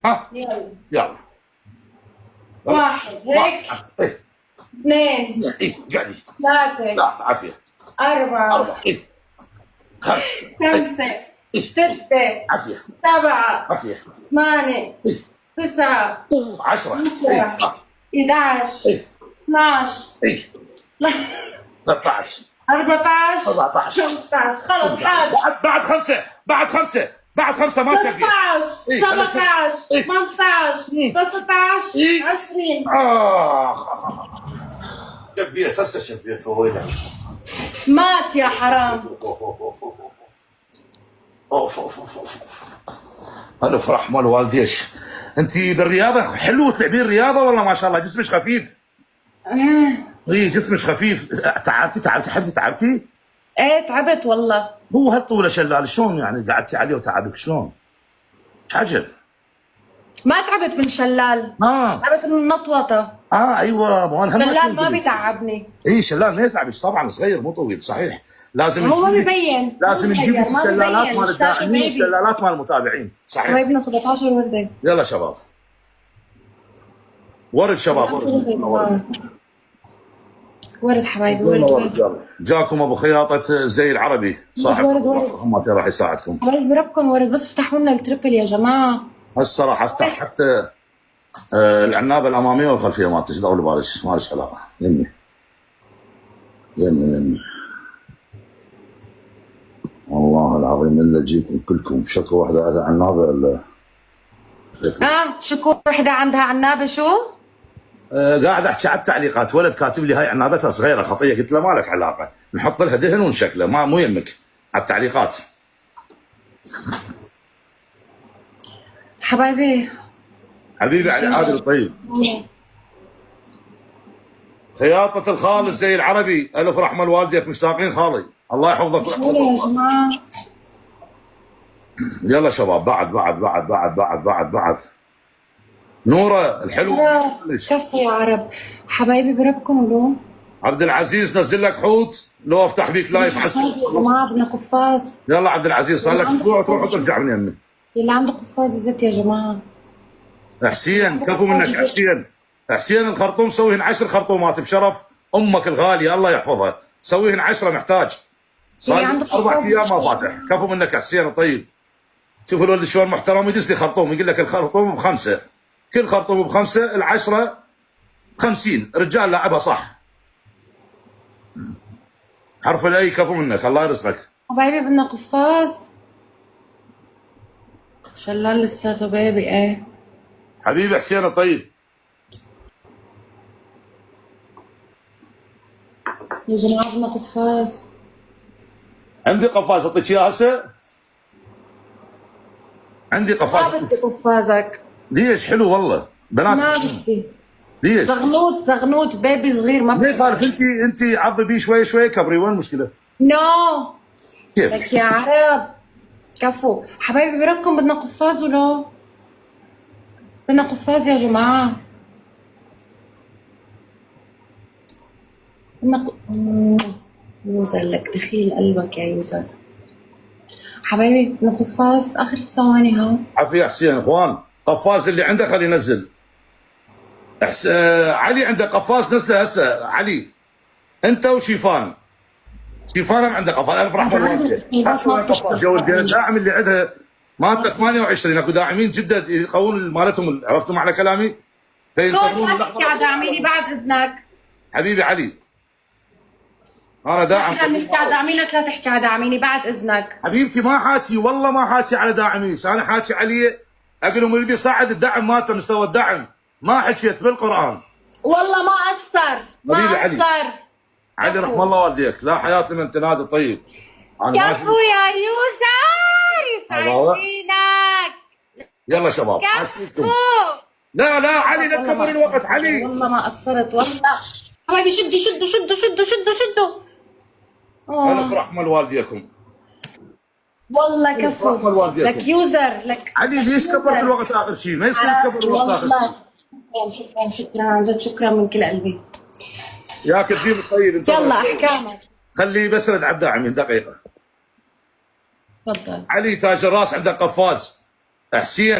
ها يلا. يلا. واحد هيك. ايه اثنين. ايه قاعدي. ثلاثة. لا عافيه. أربعة. ايه خمسه. خمسة. إيه. ستة. عافيه. سبعة. عافيه. 8. إيه. 9. 10. 11. 11. ايه 12. ايه 13 14. 14 15. خلص حاج. بعد خمسه بعد خمسه ما تبي. 16. إيه، 17. إيه. 18. 19. إيه. 20. شبيت هسه شبيت ويلك. مات يا حرام. اوف انا فرح مال والديش. انت بالرياضه حلو تلعبين رياضه والله ما شاء الله جسمك خفيف. اي جسمك خفيف. تعبتي حبيبتي تعبتي؟ ايه تعبت والله. هو هالطوله شلال شلون يعني قعدتي عليه وتعبك شلون؟ ايش عجب؟ ما تعبت من شلال. تعبت من النطوطة. ايوه مو انا شلال ما بيتعبني. اي شلال ما يتعبك طبعا صغير مو طويل صحيح. لازم هو ما بيبين. لازم نجيب لك الشلالات مال الداعمين بيبي. والشلالات مال المتابعين صحيح. حبايبنا 17 وردة. يلا شباب ورد شباب ورد ورد حبايبي ورد. يلا جاكم ابو خياطه زي العربي صاحب هم راح يساعدكم. حبايبي بربكم ورد بس افتحوا لنا التريبل يا جماعه. هسه راح افتح حتى العنابه الاماميه والخلفيه مالتك دور بالك ما لك علاقه. يمي والله العظيم الا اجيبكم كلكم شكوى واحده هذا عنابه ولا شكوى وحده عندها عنابه شو؟ قاعد احكي على التعليقات ولد كاتب لي هاي عنابتها صغيره خطيه قلت له ما لك علاقه نحط لها دهن ونشكله ما مو يمك على التعليقات. حبايبي عادل طيب. خياطة الخالص زي العربي الف رحمه لوالديك مشتاقين خالي الله يحفظك يا جماعه. يلا شباب بعد نوره الحلوه كفو يا عرب. حبايبي بربكم لو عبد العزيز نزل لك حوت لو افتح بيك لايف حسن يا جماعه بدنا قفاز. يلا عبد العزيز صار لك اسبوع تروح وترجع من يمي. اللي عنده قفاز زيت يا جماعه. حسين كفو منك حسين الخرطوم سويهن 10 خرطومات بشرف امك الغاليه الله يحفظها سويهن 10 محتاج صار 4 ايام ما فاتح. كفو منك حسين طيب. شوف الولد شلون محترم يدز لي خرطوم يقول لك الخرطوم ب5 كل خرطوم ب5 ال10 50 رجال لاعبها صح. حرف الاي كفو منك الله يرزقك. حبايبي بدنا قفاز. شلال لساته بيبي ايه حبيبي حسين الطيب. يا جماعه بدنا قفاز. عندي قفاز اعطيك اياه هسه. عندي قفاز. ما بدي قفازك. ليش حلو والله بنات. ما بدي. ليش؟ زغنوط بيبي صغير ما ما يخالف انت عضي بيه شوي كبري وين المشكله؟ نو كيف؟ لك يا عرب كفو. حبايبي بركم بدنا قفاز ولو بدنا قفاز يا جماعه. بدنا يوزر لك دخيل قلبك يا يوزر. حبايبي بدنا قفاز اخر الثواني ها. عافيه حسين اخوان قفاز اللي عنده خليه ينزل. علي عنده قفاز نزله هسه علي انت وشيفان. شيفان هم عنده قفاز الف رحمه الله. هسه قفاز يا ولدي الداعم اللي عندها مالته 28 اكو داعمين جده يقوون مالتهم عرفتم على كلامي؟ لا تحكي على داعميني بعد اذنك. حبيبي علي انا داعم. لا نحكي على داعمينك لا تحكي على داعميني بعد اذنك. حبيبتي ما حاكي والله ما حاكي على داعميش انا حاكي عليه اقول لهم يريد يصعد الدعم مالته مستوى الدعم ما حكيت بالقران. والله ما اثر علي رحم الله والديك لا حياه لمن تنادي طيب. كفو يا يوزر يسعد دينك. يلا شباب كفو. لا علي لا تكبر الوقت علي. والله ما قصرت والله. حبايبي شدوا. الف رحمه لوالديكم. والله كفو لك يوزر لك. علي ليش كبرت الوقت اخر شيء؟ ما يصير تكبر الوقت اخر شيء. شكرا عن جد شكرا من كل قلبي. ياك الدين الطيب انت. يلا احكامك. خلي بس رد على الداعمين دقيقه. تفضل. علي تاج الراس عنده قفاز. حسين